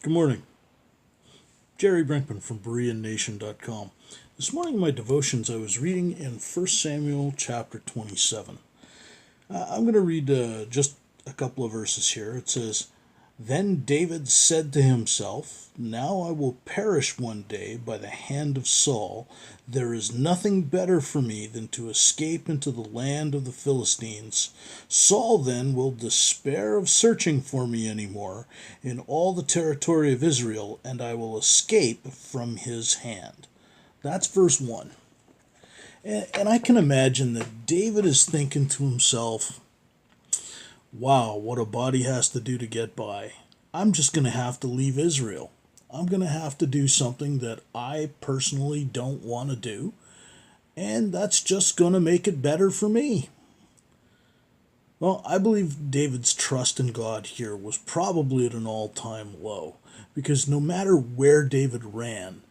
Good morning. Jerry Brinkman from BereaNation.com. This morning in my devotions I was reading in 1 Samuel chapter 27. I'm going to read just a couple of verses here. It says, "Then David said to himself, 'Now I will perish one day by the hand of Saul. There is nothing better for me than to escape into the land of the Philistines. Saul then will despair of searching for me any more in all the territory of Israel, and I will escape from his hand.'" That's verse 1. And I can imagine that David is thinking to himself, wow, what a body has to do to get by. I'm just going to have to leave Israel. I'm going to have to do something that I personally don't want to do, and that's just going to make it better for me. Well, I believe David's trust in God here was probably at an all-time low, because no matter where David ran,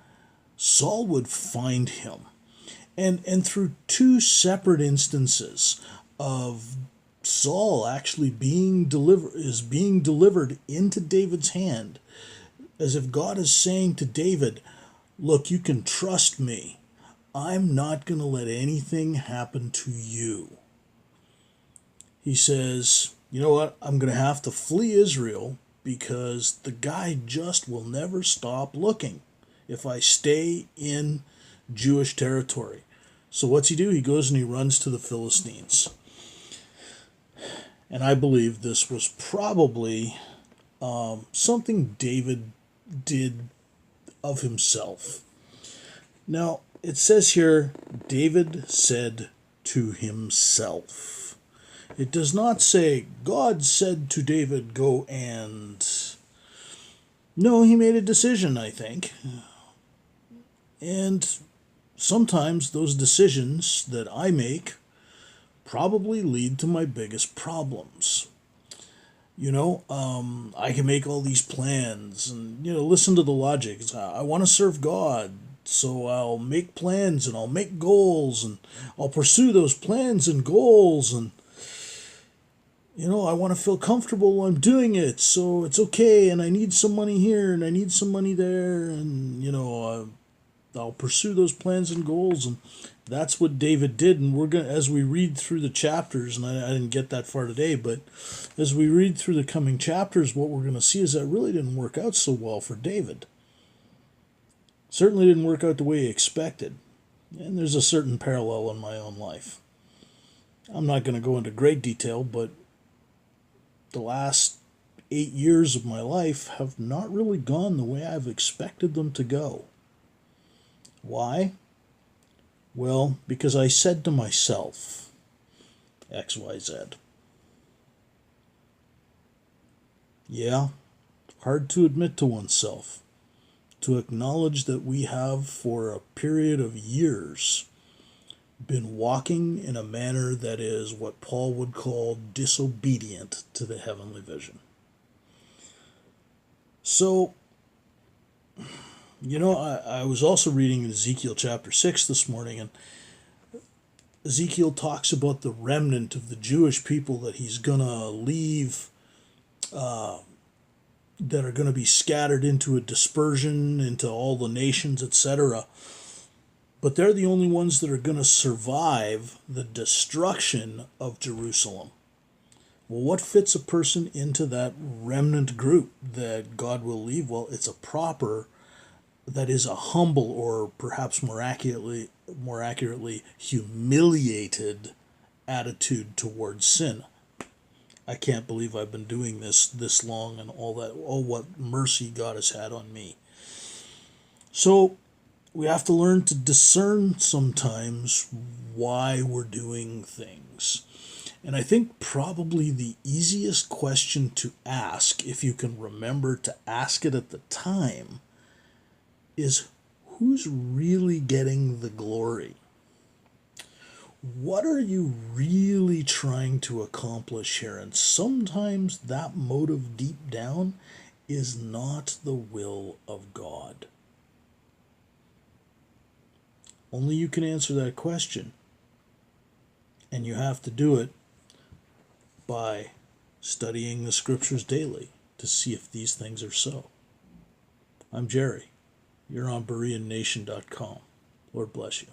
Saul would find him. And through two separate instances of Saul actually being delivered into David's hand, as if God is saying to David, look, you can trust me. I'm not going to let anything happen to you. He says, you know what? I'm going to have to flee Israel because the guy just will never stop looking if I stay in Jewish territory. So what's he do? He goes and he runs to the Philistines. And I believe this was probably something David did of himself. Now, it says here, David said to himself. It does not say, God said to David, go and... No, he made a decision, I think. And sometimes those decisions that I make probably lead to my biggest problems. I can make all these plans and, listen to the logic. I want to serve God, so I'll make plans and I'll make goals and I'll pursue those plans and goals and, I want to feel comfortable while I'm doing it, so it's okay, and I need some money here and I need some money there, and, I'll pursue those plans and goals, and that's what David did. And we're going as we read through the chapters, and I didn't get that far today, but as we read through the coming chapters, what we're going to see is that really didn't work out so well for David. Certainly didn't work out the way he expected, and there's a certain parallel in my own life. I'm not going to go into great detail, but the last 8 years of my life have not really gone the way I've expected them to go. Why? Well, because I said to myself, XYZ. Yeah, hard to admit to oneself, to acknowledge that we have for a period of years been walking in a manner that is what Paul would call disobedient to the heavenly vision. So, I was also reading Ezekiel chapter 6 this morning, and Ezekiel talks about the remnant of the Jewish people that he's going to leave, that are going to be scattered into a dispersion into all the nations, etc. But they're the only ones that are going to survive the destruction of Jerusalem. Well, what fits a person into that remnant group that God will leave? Well, it's that is a humble, or perhaps more accurately, humiliated attitude towards sin. I can't believe I've been doing this long, and all what mercy God has had on me. So we have to learn to discern sometimes why we're doing things. And I think probably the easiest question to ask, if you can remember to ask it at the time, is who's really getting the glory? What are you really trying to accomplish here? And sometimes that motive deep down is not the will of God. Only you can answer that question. And you have to do it by studying the scriptures daily to see if these things are so. I'm Jerry. You're on BereanNation.com. Lord bless you.